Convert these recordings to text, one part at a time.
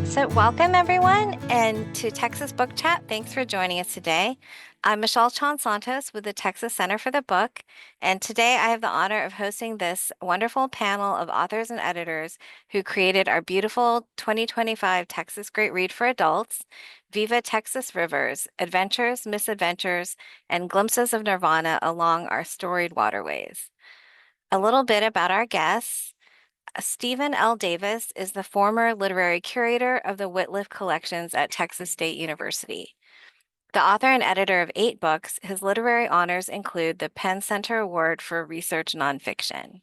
So welcome everyone and to Texas Book Chat. Thanks for joining us today. I'm Michele Santos with the Texas Center for the Book, and today I have the honor of hosting this wonderful panel of authors and editors who created our beautiful 2025 Texas Great Read for Adults, Viva Texas Rivers, Adventures, Misadventures, and Glimpses of Nirvana along our storied waterways. A little bit about our guests. Stephen L. Davis is the former literary curator of the Whitliff Collections at Texas State University. The author and editor of 8 books, his literary honors include the Penn Center Award for Research Nonfiction.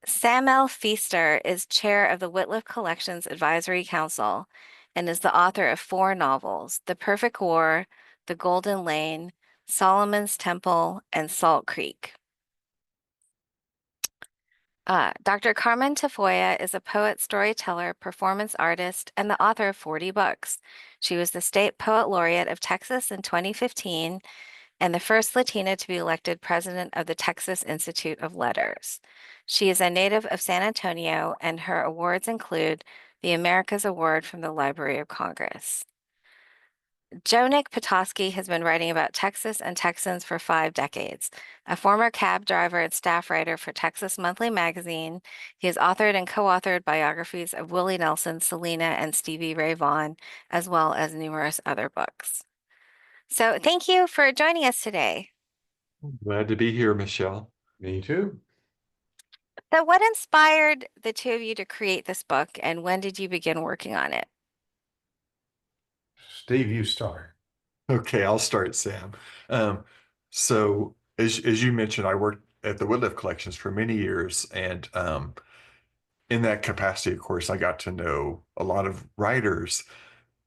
Sam L. Pfiester is chair of the Whitliff Collections Advisory Council and is the author of 4 novels, The Perfect War, The Golden Lane, Solomon's Temple, and Salt Creek. Dr. Carmen Tafolla is a poet, storyteller, performance artist, and the author of 40 books. She was the State Poet Laureate of Texas in 2015 and the first Latina to be elected president of the Texas Institute of Letters. She is a native of San Antonio, and her awards include the America's Award from the Library of Congress. Joe Nick Patoski has been writing about Texas and Texans for 5 decades. A former cab driver and staff writer for Texas Monthly Magazine, he has authored and co-authored biographies of Willie Nelson, Selena, and Stevie Ray Vaughan, as well as numerous other books. So thank you for joining us today. Glad to be here, Michele. Me too. So what inspired the two of you to create this book, and when did you begin working on it? Steve, you start. Okay, I'll start, Sam. So as you mentioned, I worked at the Whitliff Collections for many years, and in that capacity, of course, I got to know a lot of writers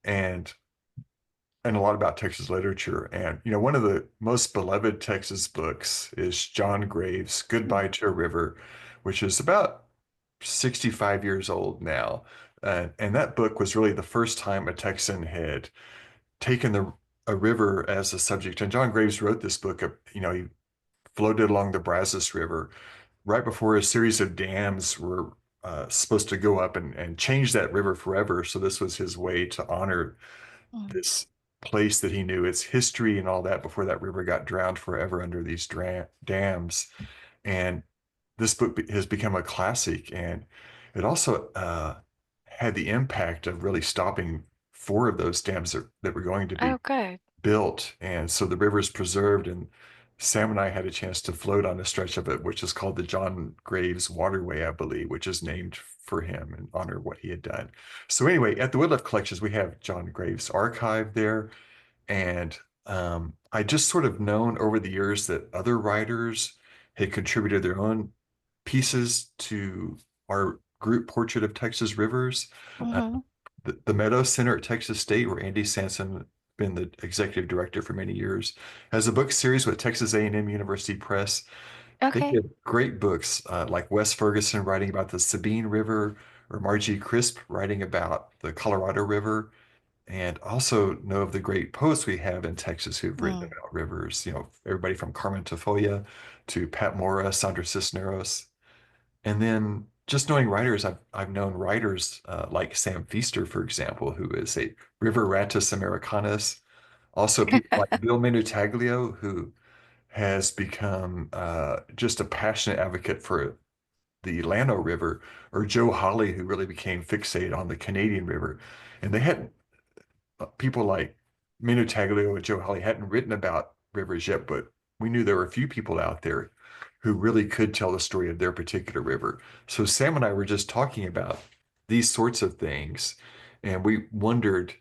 and a lot about Texas literature. And one of the most beloved Texas books is John Graves' Goodbye to a River, which is about 65 years old now. And that book was really the first time a Texan had taken a river as a subject. And John Graves wrote this book. He floated along the Brazos River right before a series of dams were supposed to go up and change that river forever. So this was his way to honor this place that he knew, its history and all that, before that river got drowned forever under these dams. And this book has become a classic, and it also had the impact of really stopping 4 of those dams that were going to be built. And so the river is preserved, and Sam and I had a chance to float on a stretch of it, which is called the John Graves Waterway, I believe, which is named for him in honor of what he had done. So anyway, at the Whitliff Collections, we have John Graves' archive there. And I just sort of known over the years that other writers had contributed their own pieces to our group portrait of Texas rivers. The Meadow Center at Texas State, where Andy Sanson been the executive director for many years, has a book series with Texas A&M University Press. They have great books like Wes Ferguson writing about the Sabine River, or Margie Crisp writing about the Colorado River. And also know of the great poets we have in Texas who've written about rivers, everybody from Carmen Tafolla to Pat Mora, Sandra Cisneros. And then just knowing writers, I've known writers like Sam Pfiester, for example, who is a river ratus americanus. Also people like Bill Minutaglio, who has become just a passionate advocate for the Llano River, or Joe Hawley, who really became fixated on the Canadian River. And they hadn't, people like Minutaglio and Joe Hawley hadn't written about rivers yet, but we knew there were a few people out there who really could tell the story of their particular river. So Sam and I were just talking about these sorts of things, and we wondered,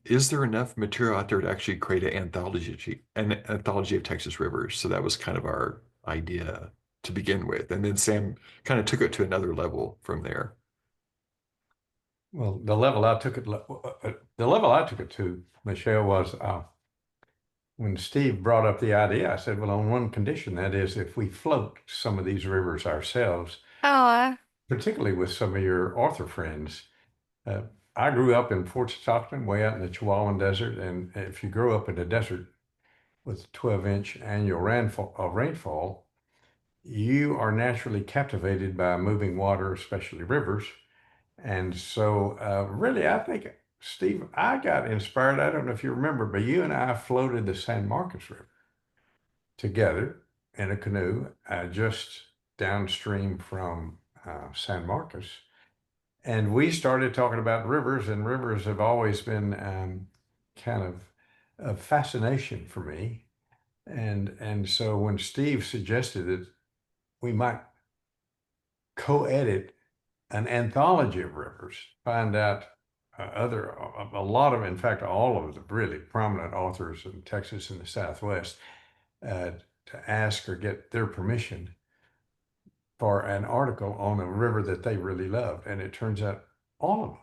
is there enough material out there to actually create an anthology of Texas rivers? So that was kind of our idea to begin with. And then Sam kind of took it to another level from there. Well, the level I took it to, Michele, was when Steve brought up the idea. I said, well, on one condition, that is, if we float some of these rivers ourselves, particularly with some of your author friends. I grew up in Fort Stockton, way out in the Chihuahuan Desert, and if you grow up in the desert, with 12-inch annual rainfall, you are naturally captivated by moving water, especially rivers. And so, really, I think, Steve, I got inspired. I don't know if you remember, but you and I floated the San Marcos River together in a canoe just downstream from San Marcos. And we started talking about rivers, and rivers have always been kind of a fascination for me. And so when Steve suggested that we might co-edit an anthology of rivers, find out a lot of, in fact, all of the really prominent authors in Texas and the Southwest, to ask or get their permission for an article on a river that they really love. And it turns out all of them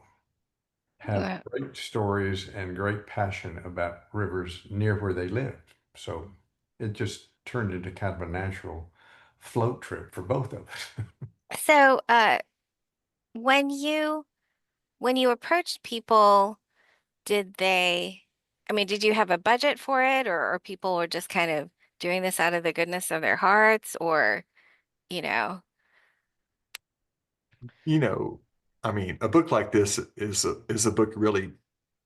have Uh, great stories and great passion about rivers near where they lived. So it just turned into kind of a natural float trip for both of us. So, when you approached people, did they, I mean, did you have a budget for it, or people were just kind of doing this out of the goodness of their hearts, or, you know, You know, I mean, a book like this is a book really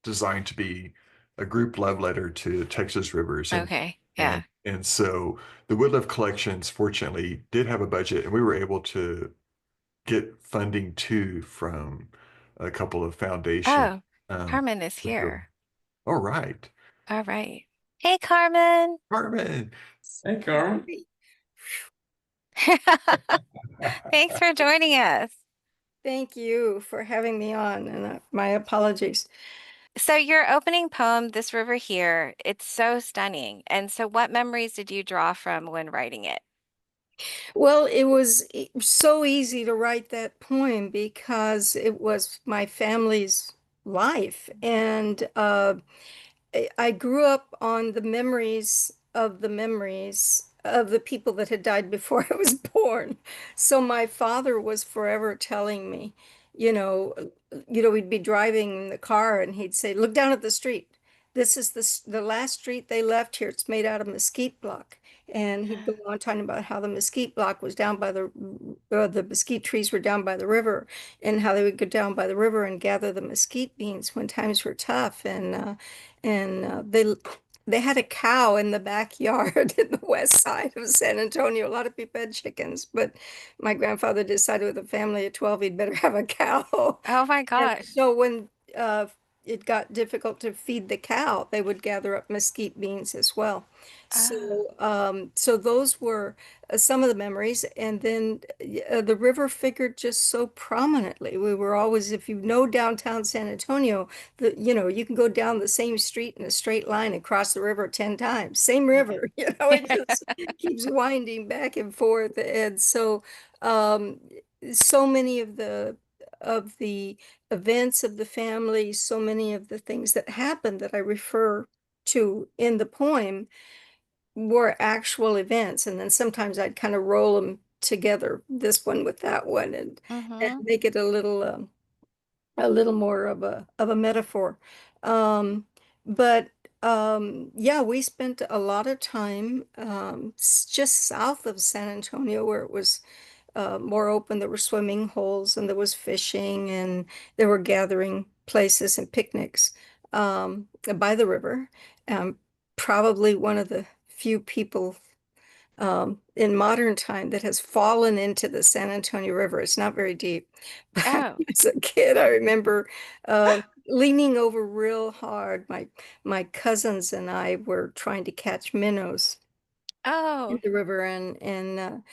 designed to be a group love letter to Texas rivers, okay, yeah. and so the Woodliff Collections fortunately did have a budget, and we were able to get funding too from a couple of foundations. Oh, Um, Carmen is so, here. all right, All right. Hey, Carmen. Carmen. Hey, Carmen. Thanks for joining us. Thank you for having me on, and my apologies. So your opening poem, This River Here, it's so stunning. And so what memories did you draw from when writing it? Well, it was so easy to write that poem because it was my family's life, and I grew up on the memories of the people that had died before I was born. So my father was forever telling me, you know, we'd be driving in the car and he'd say, "Look down at the street. This is the last street they left here. It's made out of mesquite block." And he'd go on talking about how the mesquite block was down by the mesquite trees were down by the river, and how they would go down by the river and gather the mesquite beans when times were tough. And they had a cow in the backyard in the west side of San Antonio. A lot of people had chickens, but my grandfather decided with a family of 12 he'd better have a cow. Oh my And gosh. so when it got difficult to feed the cow, they would gather up mesquite beans as well. Oh. So those were some of the memories. And then the river figured just so prominently. We were always, if you know downtown San Antonio, you can go down the same street in a straight line across the river 10 times. Same river, it just keeps winding back and forth. And um, so many of the events of the family, so many of the things that happened that I refer to in the poem were actual events. And then sometimes I'd kind of roll them together, this one with that one, and Mm-hmm. make it a little more of a metaphor. Um, but yeah, we spent a lot of time just south of San Antonio where it was more open. There were swimming holes and there was fishing and there were gathering places and picnics by the river. Um, Probably one of the few people in modern time that has fallen into the San Antonio River. It's not very deep. But Oh. as a kid, I remember leaning over real hard. My cousins and I were trying to catch minnows in Oh. the river, and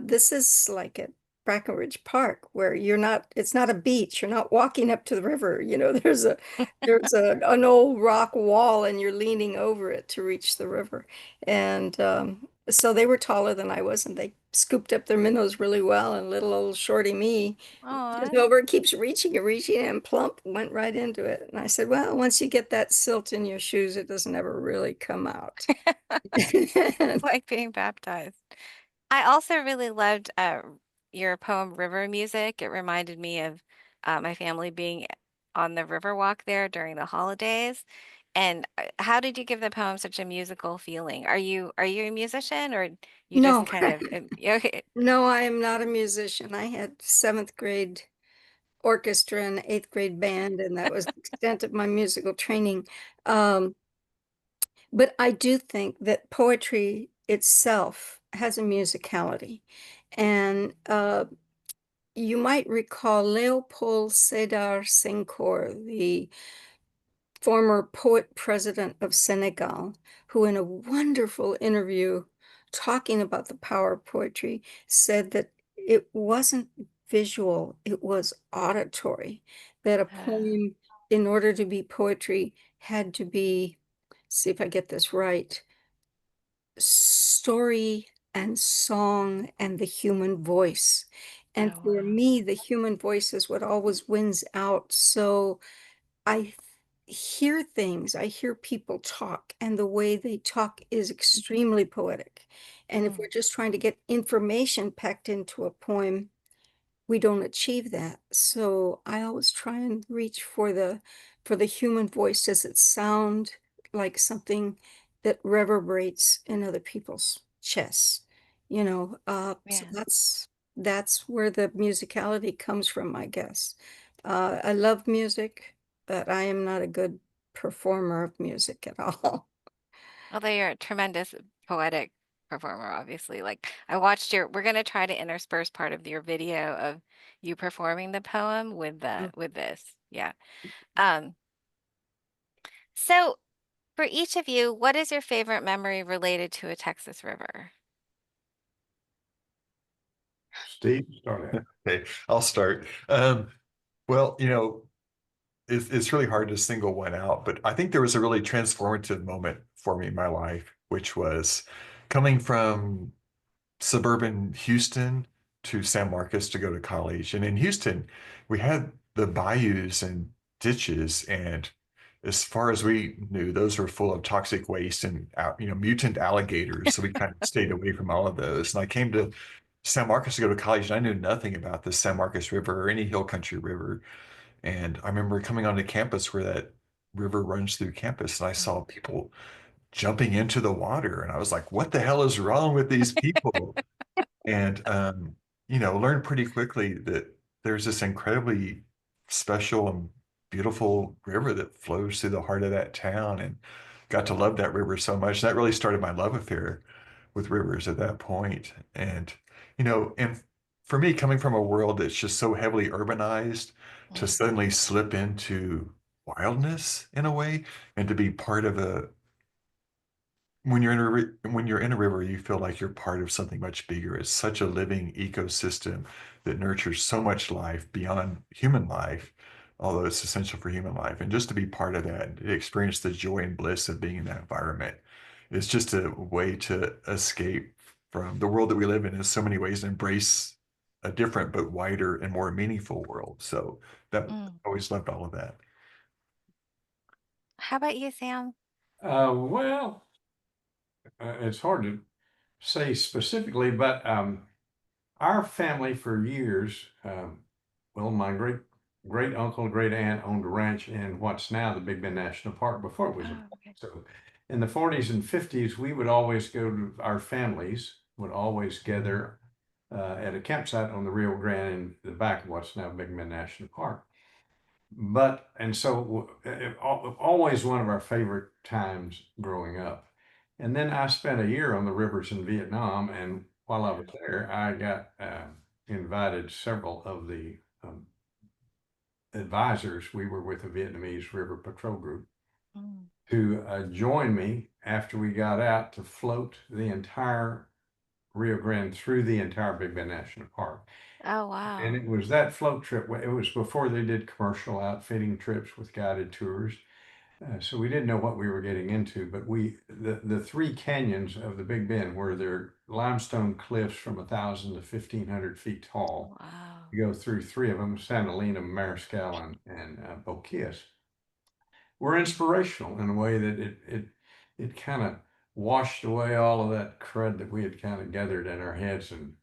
this is like at Brackenridge Park where it's not a beach. You're not walking up to the river. There's an old rock wall and you're leaning over it to reach the river. And so they were taller than I was, and they scooped up their minnows really well, and little old shorty me Aw. reaches over, keeps reaching and reaching, and plump went right into it. And I said, "Well, once you get that silt in your shoes, it doesn't ever really come out." Like being baptized. I also really loved your poem River Music. It reminded me of my family being on the river walk there during the holidays. And how did you give the poem such a musical feeling? Are you a musician, or you No, just kind of okay? no, I am not a musician. I had seventh grade orchestra and eighth grade band, and that was the extent of my musical training. Um, but I do think that poetry itself has a musicality. And you might recall Leopold Sédar Senghor, the former poet president of Senegal, who in a wonderful interview talking about the power of poetry said that it wasn't visual, it was auditory, that a poem, in order to be poetry, had to be, see if I get this right, story and song and the human voice. And Oh, for wow. me, the human voice is what always wins out. So I hear things, I hear people talk, and the way they talk is extremely poetic. And if Mm, we're just trying to get information packed into a poem, we don't achieve that. So I always try and reach for the human voice. Does it sound like something that reverberates in other people's chests? So yeah. that's where the musicality comes from, I guess. I love music, but I am not a good performer of music at all. Although you're a tremendous poetic performer, obviously. Like I watched we're gonna try to intersperse part of your video of you performing the poem with with this. Yeah. Um, so for each of you, what is your favorite memory related to a Texas river? Steve, start out. Okay, I'll start. Well, it's really hard to single one out, but I think there was a really transformative moment for me in my life, which was coming from suburban Houston to San Marcos to go to college. And in Houston, we had the bayous and ditches, and as far as we knew, those were full of toxic waste and mutant alligators. So we kind of stayed away from all of those. And I came to San Marcos to go to college, and I knew nothing about the San Marcos River or any hill country river. And I remember coming onto campus where that river runs through campus, and I Mm, saw people jumping into the water, and I was like, "What the hell is wrong with these people?" And learned pretty quickly that there's this incredibly special and beautiful river that flows through the heart of that town, and got to love that river so much. That really started my love affair with rivers at that point. And for me, coming from a world that's just so heavily urbanized, to mm, suddenly slip into wildness in a way, and to be part of a when you're in a river, you feel like you're part of something much bigger. It's such a living ecosystem that nurtures so much life beyond human life, although it's essential for human life. And just to be part of that and to experience the joy and bliss of being in that environment is just a way to escape from the world that we live in so many ways, and embrace a different but wider and more meaningful world. So that mm. I always loved all of that. How about you, Sam? Well, it's hard to say specifically, but our family for years, well, my great uncle, great aunt owned a ranch in what's now the Big Bend National Park before it was a Oh, park. okay. So in the 40s and 50s, we would always go to our families, would always gather at a campsite on the Rio Grande in the back of what's now Big Bend National Park. But, and so always one of our favorite times growing up. And then I spent a year on the rivers in Vietnam. And while I was there, I got invited several of the advisors. We were with the Vietnamese River Patrol Group Mm. to join me after we got out to float the entire Rio Grande through the entire Big Bend National Park. Oh, And wow. it was that float trip. It was before they did commercial outfitting trips with guided tours. So we didn't know what we were getting into, but the three canyons of the Big Bend, where they're limestone cliffs from 1,000 to 1,500 feet tall. Wow. You go through three of them: Santa Elena, Mariscal, and Boquillas. Were inspirational in a way that it kind of washed away all of that crud that we had kind of gathered in our heads in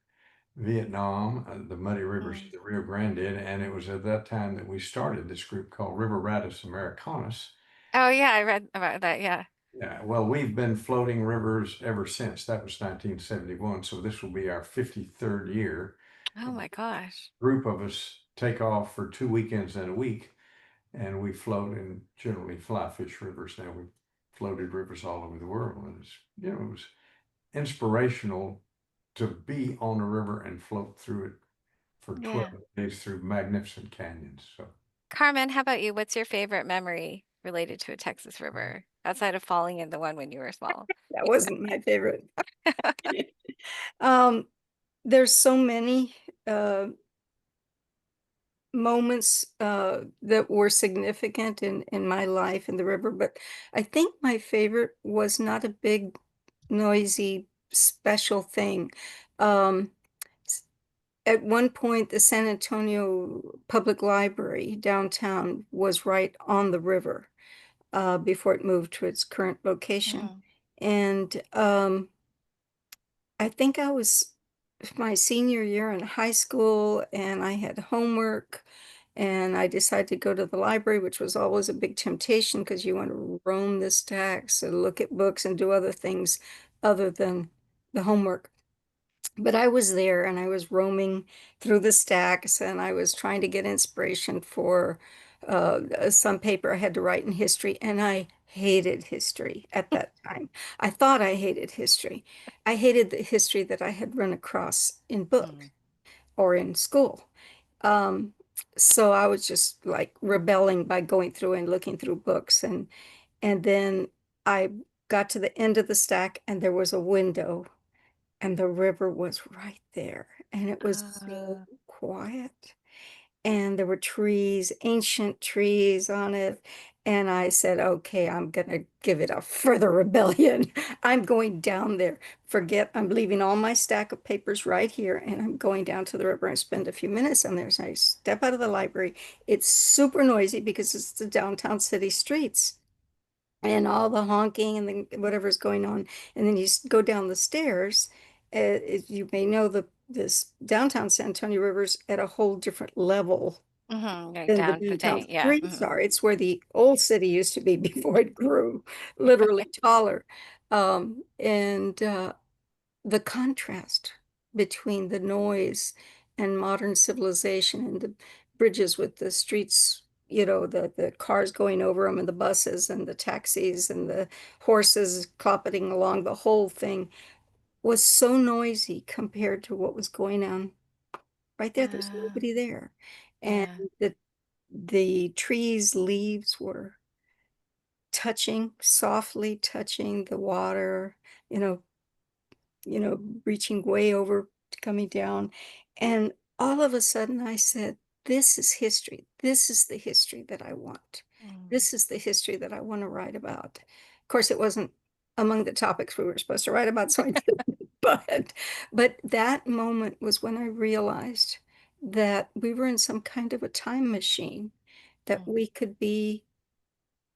Vietnam, the muddy rivers Mm. of the Rio Grande did. And it was at that time that we started this group called River Ratus Americanus, Oh yeah, I read about that. Yeah. Yeah, well, we've been floating rivers ever since. That was 1971, so this will be our 53rd year. Oh my gosh. Group of us take off for 2 weekends in a week, and we float and generally fly fish rivers. Now we've floated rivers all over the world, and it was inspirational to be on a river and float through it for Yeah. 12 days through magnificent canyons. So, Carmen, how about you? What's your favorite memory related to a Texas river outside of falling in the one when you were small? That wasn't my favorite. Um, there's so many moments that were significant in my life in the river, but I think my favorite was not a big, noisy, special thing. Um, s- at one point, the San Antonio Public Library downtown was right on the river before it moved to its current location. Mhm. And I think I was my senior year in high school and I had homework and I decided to go to the library, which was always a big temptation because you want to roam the stacks and look at books and do other things other than the homework. But I was there and I was roaming through the stacks and I was trying to get inspiration for some paper I had to write in history. And I hated history at that time. I thought I hated history. I hated the history that I had run across in books Mm. or in school. Um, so I was just like rebelling by going through and looking through books. And then I got to the end of the stack and there was a window and the river was right there and it was so Uh, quiet and there were trees, ancient trees on it. And I said, okay, I'm gonna give it a further rebellion. I'm going down there. Forget, I'm leaving all my stack of papers right here and I'm going down to the river and spend a few minutes on there. So I step out of the library. It's super noisy because it's the downtown city streets and all the honking and the whatever's going on. And then you go down the stairs. You may know this downtown San Antonio River's at a whole different level like than the down the downtown thing. Yeah. streets are. It's where the old city used to be before it grew literally taller. And the contrast between the noise and modern civilization and the bridges with the streets, the cars going over them and the buses and the taxis and the horses cloppeting along, the whole thing was so noisy compared to what was going on right there. There's Uh, nobody there. And yeah. the trees, leaves were touching, softly touching the water, you know, reaching way over, coming down. And all of a sudden I said, this is history. This is the history that I want. Mm. This is the history that I want to write about. Of course, it wasn't among the topics we were supposed to write about, so I didn't. But that moment was when I realized that we were in some kind of a time machine, that Mm. we could be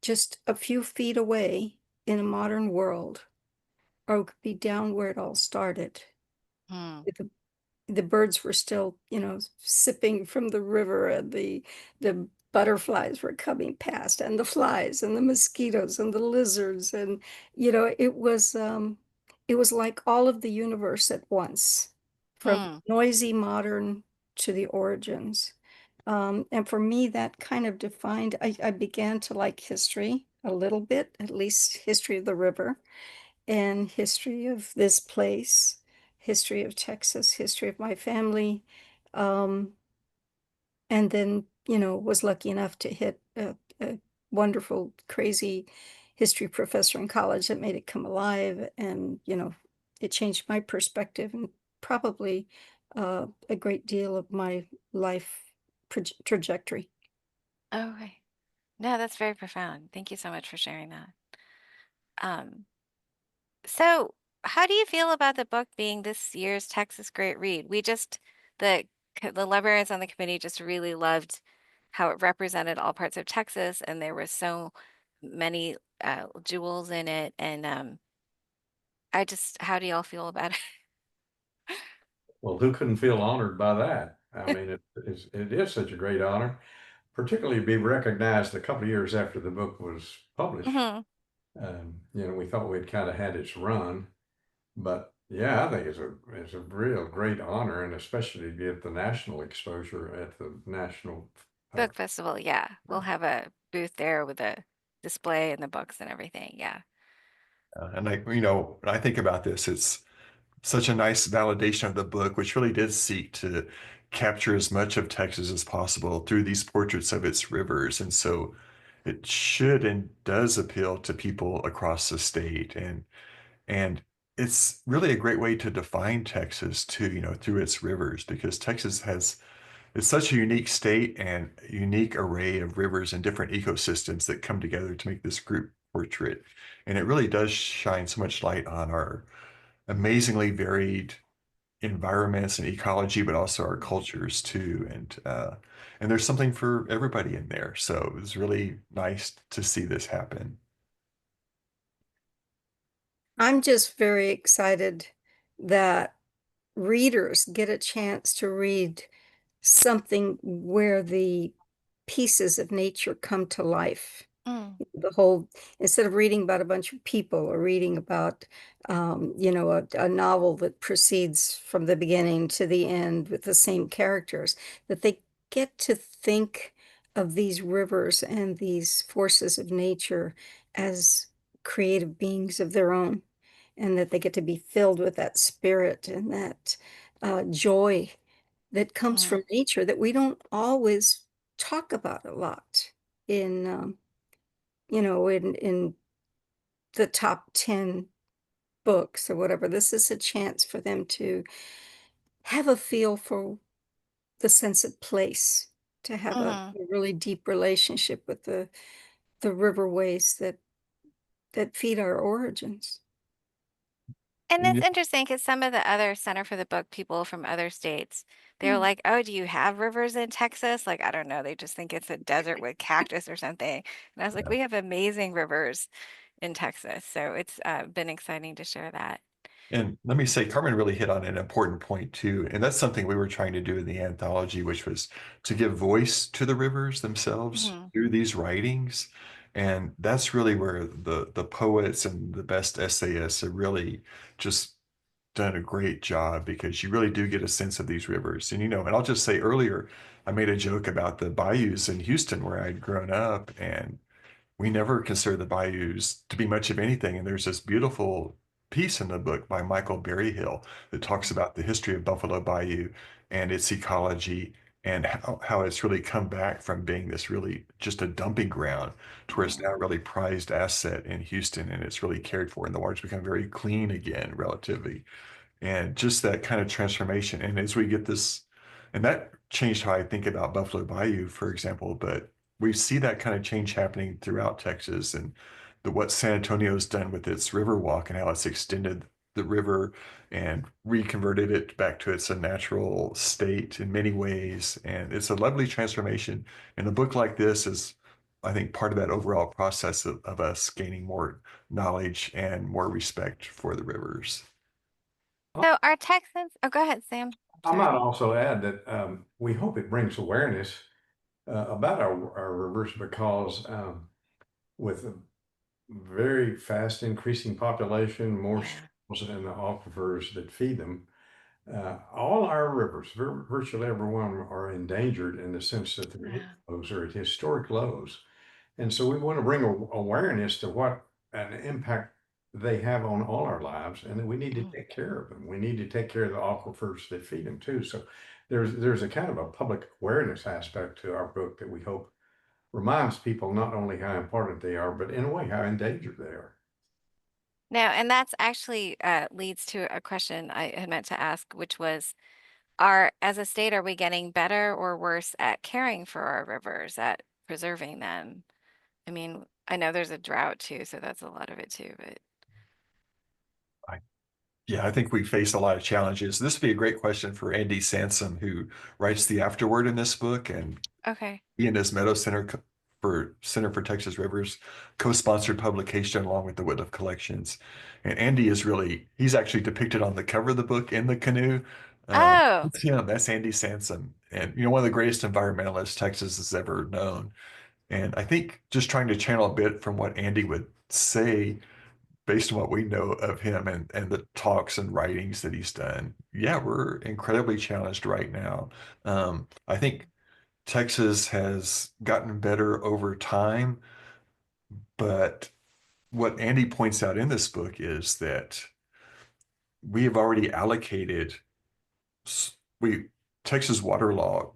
just a few feet away in a modern world, or we could be down where it all started. Mm. The birds were still, sipping from the river, and the butterflies were coming past, and the flies, and the mosquitoes, and the lizards, and it was like all of the universe at once, from Mm. noisy modern to the origins. And for me, that kind of defined. I began to like history a little bit, at least history of the river and history of this place, history of Texas, history of my family. Um, and then, was lucky enough to hit a wonderful, crazy history professor in college that made it come alive. And, it changed my perspective and probably a great deal of my life trajectory. Okay. No, that's very profound. Thank you so much for sharing that. Um, so how do you feel about the book being this year's Texas Great Read? The librarians on the committee just really loved how it represented all parts of Texas, and there were so many jewels in it. And how do y'all feel about it? well, who couldn't feel honored by that? I mean, it is such a great honor. particularly be recognized a couple of years after the book was published. Hmm. We thought we'd kind of had its run, but yeah, I think it's a real great honor, and especially to get the national exposure at the national. Book festival, yeah. We'll have a booth there with a display and the books and everything. Yeah. And when I think about this, it's such a nice validation of the book, which really did seek to capture as much of Texas as possible through these portraits of its rivers. And so it should and does appeal to people across the state. And it's really a great way to define Texas too, through its rivers, because Texas has it's such a unique state and unique array of rivers and different ecosystems that come together to make this group portrait. And it really does shine so much light on our amazingly varied environments and ecology, but also our cultures too. And there's something for everybody in there. So it was really nice to see this happen. I'm just very excited that readers get a chance to read something where the pieces of nature come to life. Mm, The whole, instead of reading about a bunch of people or reading about, a novel that proceeds from the beginning to the end with the same characters, that they get to think of these rivers and these forces of nature as creative beings of their own, and that they get to be filled with that spirit and that joy that comes mm. from nature that we don't always talk about a lot in in the top 10 books or whatever. This is a chance for them to have a feel for the sense of place, to have Mhm. a really deep relationship with the riverways that feed our origins. And And it's interesting because some of the other Center for the Book people from other states, they're Mm. like, "Oh, do you have rivers in Texas?" Like, I don't know, they just think it's a desert with cactus or something. And I was like, yeah. "We have amazing rivers in Texas." So it's been exciting to share that. And let me say, Carmen really hit on an important point too. And that's something we were trying to do in the anthology, which was to give voice to the rivers themselves Mhm. through these writings. And that's really where the poets and the best essayists have really just done a great job, because you really do get a sense of these rivers. And I'll just say earlier, I made a joke about the bayous in Houston where I'd grown up, and we never consider the bayous to be much of anything. And there's this beautiful piece in the book by Michael Berryhill that talks about the history of Buffalo Bayou and its ecology, and how it's really come back from being this really just a dumping ground to where it's now a really prized asset in Houston, and it's really cared for, and the water's become very clean again, relatively. And just that kind of transformation. And as we get this, and that changed how I think about Buffalo Bayou, for example, but we see that kind of change happening throughout Texas, and what San Antonio's done with its Riverwalk and how it's extended the river and reconverted it back to its natural state in many ways. And it's a lovely transformation. And a book like this is, I think, part of that overall process of us gaining more knowledge and more respect for the rivers. So our Texans, oh, go ahead, Sam. I Sorry. might also add that we hope it brings awareness about our rivers, because with a very fast increasing population, more Yeah. streams and the aquifers that feed them, all our rivers, virtually every one, are endangered in the sense that their Yeah. inflows are at historic lows. And so we want to bring awareness to what an impact they have on all our lives, and that we need to Mhm. take care of them. We need to take care of the aquifers that feed them too. So there's a kind of a public awareness aspect to our book that we hope reminds people not only how important they are, but in a way how endangered they are. No, and that's actually leads to a question I had meant to ask, which was, as a state, are we getting better or worse at caring for our rivers, at preserving them? I mean, I know there's a drought too, so that's a lot of it too, but Yeah, I think we face a lot of challenges. This would be a great question for Andy Sansom, who writes the afterword in this book, and okay. he and his Meadow Center for Texas Rivers co-sponsored publication along with the Whitliff Collections. And Andy he's actually depicted on the cover of the book in the canoe. Oh, That's him. That's Andy Sansom. And, one of the greatest environmentalists Texas has ever known. And I think just trying to channel a bit from what Andy would say based on what we know of him and the talks and writings that he's done. Yeah, we're incredibly challenged right now. I think Texas has gotten better over time, but what Andy points out in this book is that we have already allocated we Texas water law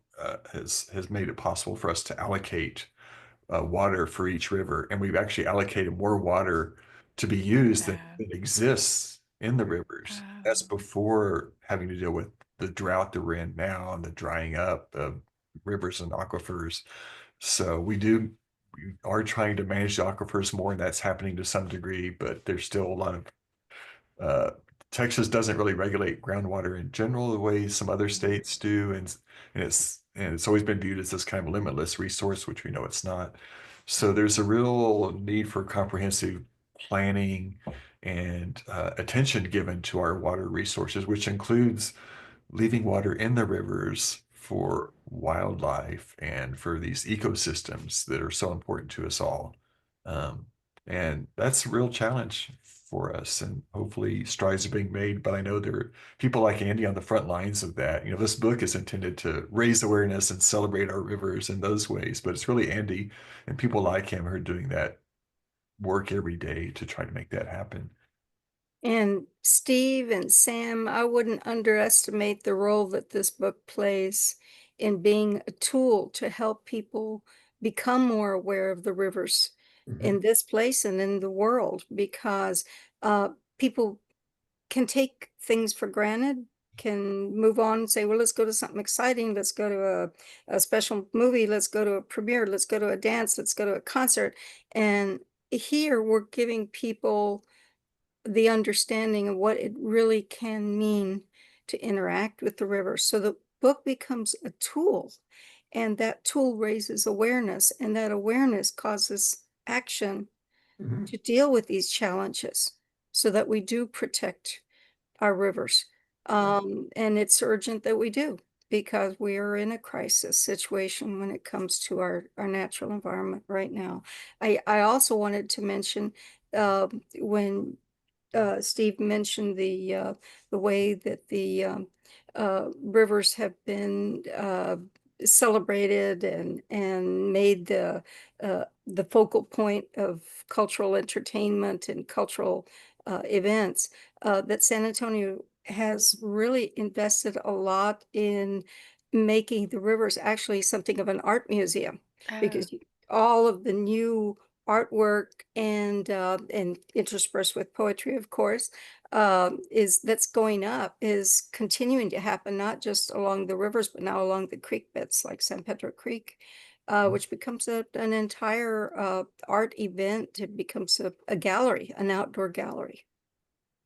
has made it possible for us to allocate water for each river, and we've actually allocated more water to be used than exists in the rivers. That's before having to deal with the drought that we're in now and the drying up of rivers and aquifers. So we are trying to manage the aquifers more, and that's happening to some degree, but there's still a lot of uh, Texas doesn't really regulate groundwater in general the way some other states do, and it's always been viewed as this kind of limitless resource, which we know it's not. So there's a real need for comprehensive planning and attention given to our water resources, which includes leaving water in the rivers for wildlife and for these ecosystems that are so important to us all. Um, and that's a real challenge for us. And hopefully strides are being made. But I know there are people like Andy on the front lines of that. This book is intended to raise awareness and celebrate our rivers in those ways. But it's really Andy and people like him who are doing that work every day to try to make that happen. And Steve and Sam, I wouldn't underestimate the role that this book plays in being a tool to help people become more aware of the rivers in this place and in the world, because people can take things for granted, can move on and say, well, let's go to something exciting. Let's go to a special movie. Let's go to a premiere. Let's go to a dance. Let's go to a concert. And here we're giving people the understanding of what it really can mean to interact with the river. So the book becomes a tool, and that tool raises awareness, and that awareness causes action to deal with these challenges so that we do protect our rivers. And it's urgent that we do, because we are in a crisis situation when it comes to our natural environment right now. I also wanted to mention when Steve mentioned the way that the rivers have been celebrated and made the focal point of cultural entertainment and cultural events, that San Antonio has really invested a lot in making the rivers actually something of an art museum, because all of the new artwork and interspersed with poetry, of course, that's going up, is continuing to happen, not just along the rivers, but now along the creek beds like San Pedro Creek, which becomes an entire art event. It becomes a gallery, an outdoor gallery.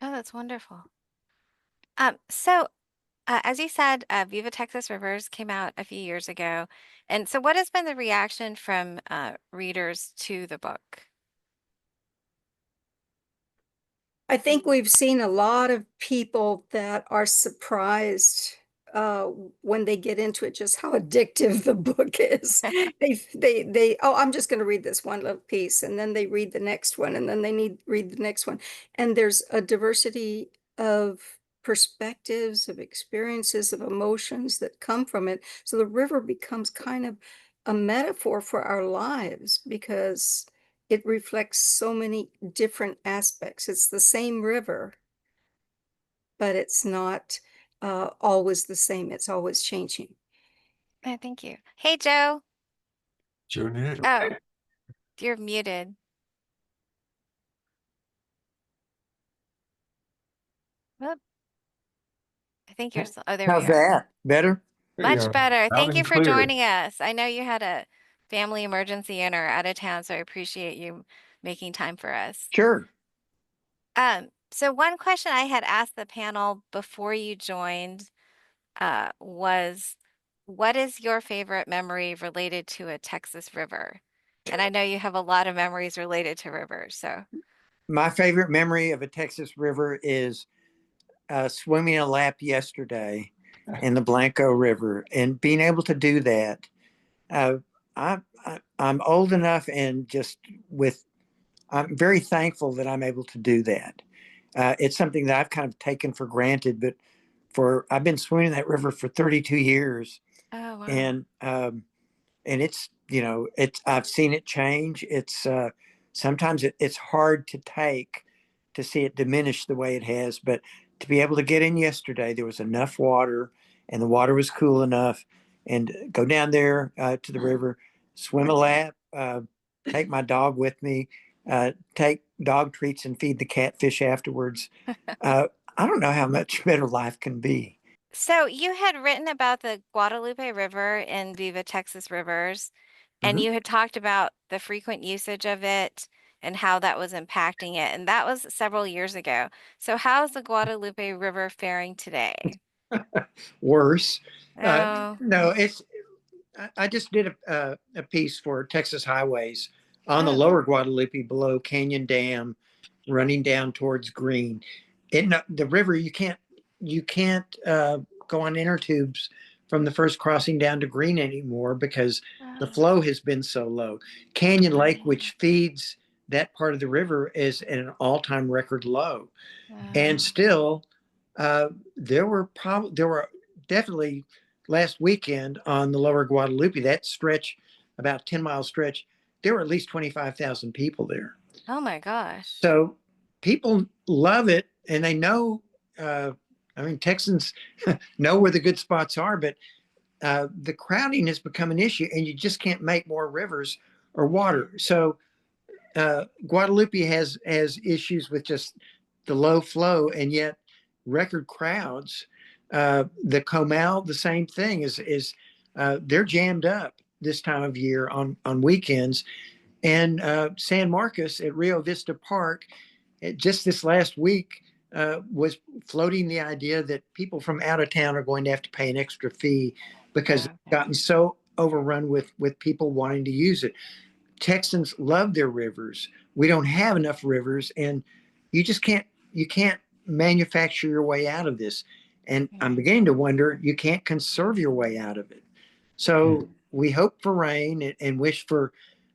Oh, that's wonderful. So as you said, Viva Texas Rivers came out a few years ago. And so what has been the reaction from readers to the book? I think we've seen a lot of people that are surprised when they get into it, just how addictive the book is. Oh, I'm just going to read this one little piece, and then they read the next one, and then they read the next one. And there's a diversity of perspectives, of experiences, of emotions that come from it. So the river becomes kind of a metaphor for our lives, because it reflects so many different aspects. It's the same river, but it's not always the same. It's always changing. Oh, thank you. Hey, Joe. Joe Nick. Oh, you're muted. Whoop. I think you're still, oh, there we How's are. that? Better? There you Much are. better. Loud Thank you and for clear. joining us. I know you had a family emergency in or out of town, so I appreciate you making time for us. Sure. So one question I had asked the panel before you joined was, what is your favorite memory related to a Texas river? And I know you have a lot of memories related to rivers, so. My favorite memory of a Texas river is swimming a lap yesterday and the Blanco River, and being able to do that. Uh, I'm old enough, and just with I'm very thankful that I'm able to do that. It's something that I've kind of taken for granted, but I've been swimming that river for 32 years, Oh, wow. and it's, it's, I've seen it change. It's sometimes it's hard to take to see it diminish the way it has, but to be able to get in yesterday, there was enough water, and the water was cool enough, and go down there to the river, swim a lap, take my dog with me, take dog treats and feed the catfish afterwards. I don't know how much better life can be. So you had written about the Guadalupe River in Viva Texas Rivers, and Mhm. you had talked about the frequent usage of it and how that was impacting it. And that was several years ago. So how's the Guadalupe River faring today? Worse. Oh, No, I just did a piece for Texas Highways on the oh, lower Guadalupe below Canyon Dam, running down towards Green. The river, you can't go on inner tubes from the first crossing down to Green anymore because the oh, flow has been so low. Canyon Lake, which feeds that part of the river, is at an all-time record low, and oh, still there were definitely last weekend on the lower Guadalupe, that stretch, about 10-mile stretch, there were at least 25,000 people there. oh my gosh. So people love it, and they know, uh, I mean, Texans know where the good spots are, but the crowding has become an issue, and you just can't make more rivers or water. So Guadalupe has issues with just the low flow, and yet record crowds. The Comal, the same thing is they're jammed up this time of year on weekends. And San Marcos at Rio Vista Park, just this last week, was floating the idea that people from out of town are going to have to pay an extra fee because it's Okay. gotten so overrun with people wanting to use it. Texans love their rivers. We don't have enough rivers, and you can't manufacture your way out of this. And I'm Right. beginning to wonder, you can't conserve your way out of it. So we hope for rain and wish for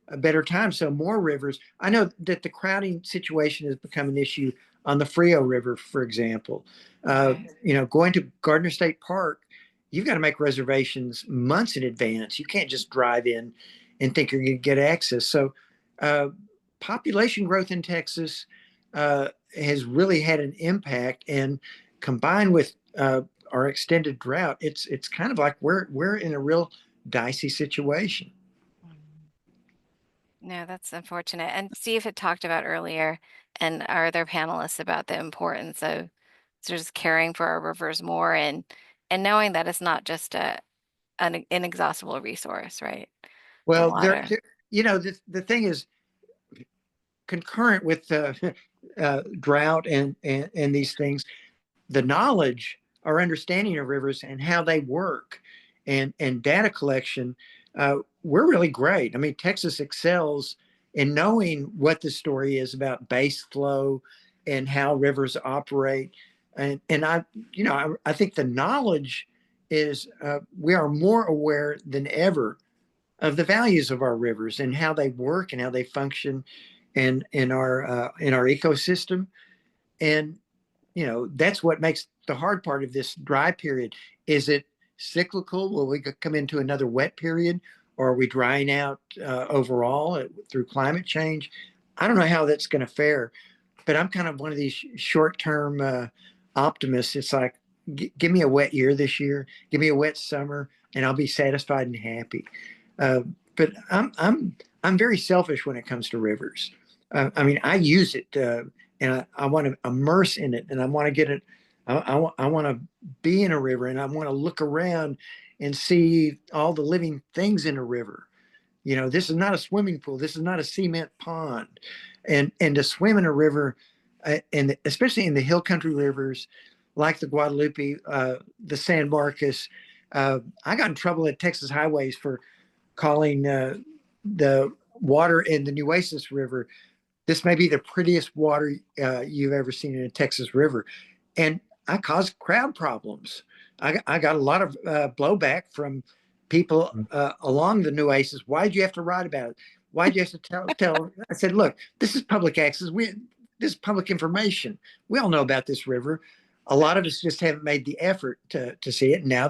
a better time. So more rivers. I know that the crowding situation has become an issue on the Frio River, for example. Okay. Going to Gardner State Park, you've got to make reservations months in advance. You can't just drive in and think you're going to get access. So uh, population growth in Texas has really had an impact, and combined with our extended drought, it's kind of like we're in a real dicey situation. Mm. No, that's unfortunate. And Steve had talked about earlier, and our other panelists about the importance of just caring for our rivers more and knowing that it's not just an inexhaustible resource, right? The Well, water. the thing is, concurrent with the drought and these things, the knowledge, our understanding of rivers and how they work, and data collection, we're really great. I mean, Texas excels in knowing what the story is about base flow and how rivers operate. And I think the knowledge is, we are more aware than ever of the values of our rivers and how they work and how they function in our ecosystem. And that's what makes the hard part of this dry period. Is it cyclical? Will we come into another wet period, or are we drying out overall through climate change? I don't know how that's going to fare, but I'm kind of one of these short-term optimists. It's like, give me a wet year this year, give me a wet summer, and I'll be satisfied and happy. Uh, but I'm very selfish when it comes to rivers. I mean, I use it, and I want to immerse in it, and I want to get it. I want to be in a river, and I want to look around and see all the living things in a river. This is not a swimming pool. This is not a cement pond. And to swim in a river, and especially in the hill country rivers like the Guadalupe, the San Marcos. I got in trouble at Texas Highways for calling the water in the Nueces River, this may be the prettiest water you've ever seen in a Texas river. And I caused crowd problems. I got a lot of blowback from people along the Nueces. Why'd you have to write about it? Why'd you have to tell? I said, look, this is public access. This is public information. We all know about this river. A lot of us just haven't made the effort to see it. Now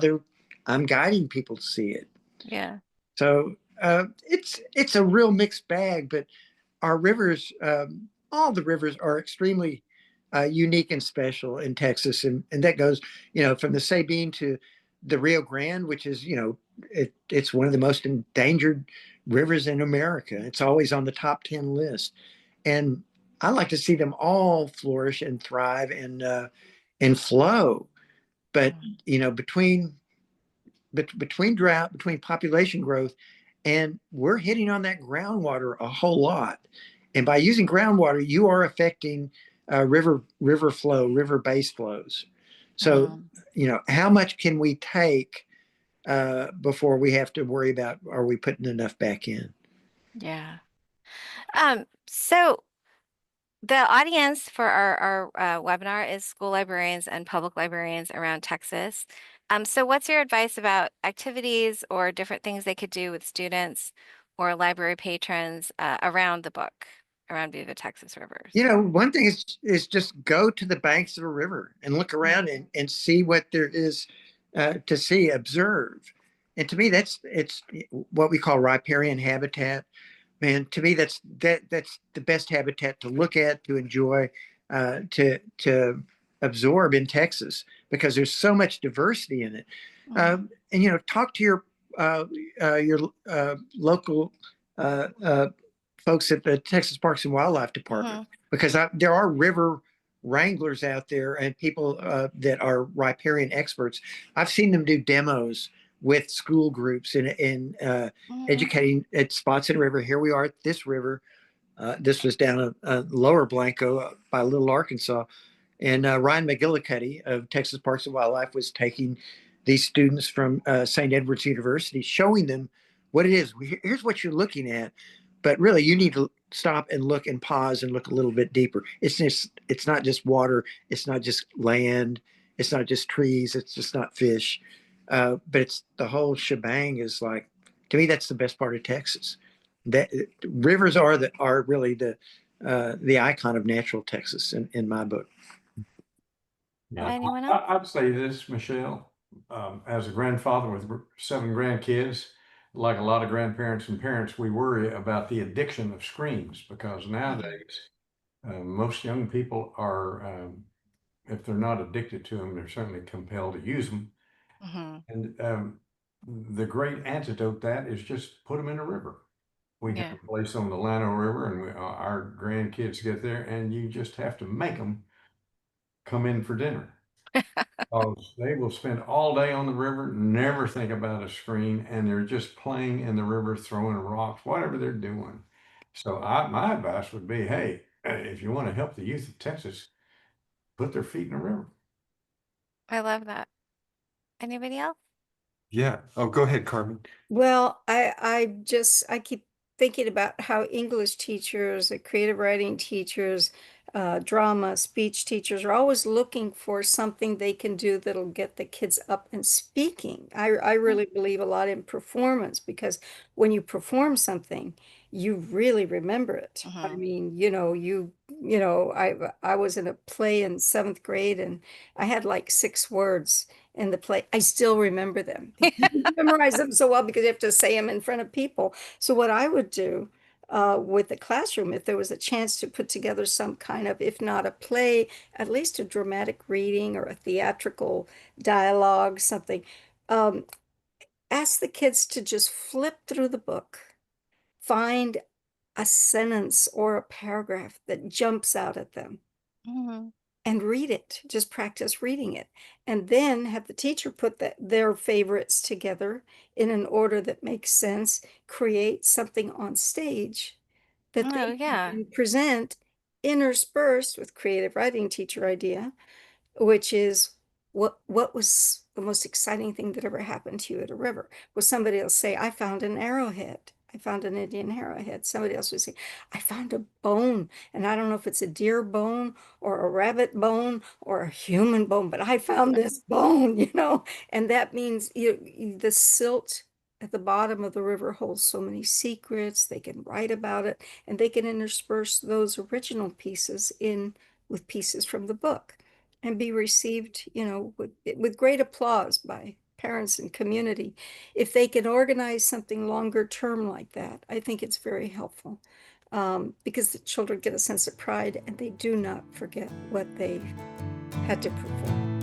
I'm guiding people to see it. Yeah. So it's a real mixed bag, but our rivers, all the rivers are extremely unique and special in Texas. And that goes, from the Sabine to the Rio Grande, which is, it's one of the most endangered rivers in America. It's always on the top 10 list. And I like to see them all flourish and thrive and flow. But, between drought, between population growth, and we're hitting on that groundwater a whole lot. And by using groundwater, you are affecting river flow, river base flows. So, how much can we take before we have to worry about, are we putting enough back in? Yeah. So the audience for our webinar is school librarians and public librarians around Texas. So what's your advice about activities or different things they could do with students or library patrons around the book, around Viva Texas Rivers? One thing is just go to the banks of a river and look around and see what there is to see, observe. And to me, it's what we call riparian habitat. Man, to me, that's the best habitat to look at, to enjoy, to absorb in Texas, because there's so much diversity in it. And talk to your local folks at the Texas Parks and Wildlife Department, because there are river wranglers out there and people that are riparian experts. I've seen them do demos with school groups in educating at spots in the river. Here we are at this river. This was down a Lower Blanco by Little Arkansas. And Ryan McGillicuddy of Texas Parks and Wildlife was taking these students from St. Edward's University, showing them what it is. Here's what you're looking at. But really, you need to stop and look and pause and look a little bit deeper. It's not just water. It's not just land. It's not just trees. It's just not fish. But it's the whole shebang. Is like, to me, that's the best part of Texas. That rivers are really the icon of natural Texas in my book. Yeah. Anyone else? I'd say this, Michele, as a grandfather with 7 grandkids, like a lot of grandparents and parents, we worry about the addiction of screens, because nowadays most young people are, if they're not addicted to them, they're certainly compelled to use them. And the great antidote to that is just put them in a river. We have a place on the Llano River, and our grandkids get there, and you just have to make them come in for dinner. They will spend all day on the river, never think about a screen, and they're just playing in the river, throwing rocks, whatever they're doing. So my advice would be, hey, if you want to help the youth of Texas, put their feet in the river. I love that. Anybody else? Yeah. Oh, go ahead, Carmen. Well, I keep thinking about how English teachers, creative writing teachers, drama, speech teachers are always looking for something they can do that'll get the kids up and speaking. I really believe a lot in performance, because when you perform something, you really remember it. I mean, I was in a play in 7th grade, and I had like 6 words in the play. I still remember them. You memorize them so well because you have to say them in front of people. So what I would do with the classroom, if there was a chance to put together some kind of, if not a play, at least a dramatic reading or a theatrical dialogue, something, ask the kids to just flip through the book, find a sentence or a paragraph that jumps out at them, and read it. Just practice reading it. And then have the teacher put their favorites together in an order that makes sense, create something on stage that they can present, interspersed with creative writing teacher idea, which is what was the most exciting thing that ever happened to you at a river. Well, somebody will say, I found an arrowhead. I found an Indian arrowhead. Somebody else would say, I found a bone. And I don't know if it's a deer bone or a rabbit bone or a human bone, but I found this bone, and that means the silt at the bottom of the river holds so many secrets. They can write about it, and they can intersperse those original pieces in with pieces from the book and be received, with great applause by parents and community. If they can organize something longer term like that, I think it's very helpful, because the children get a sense of pride and they do not forget what they had to perform.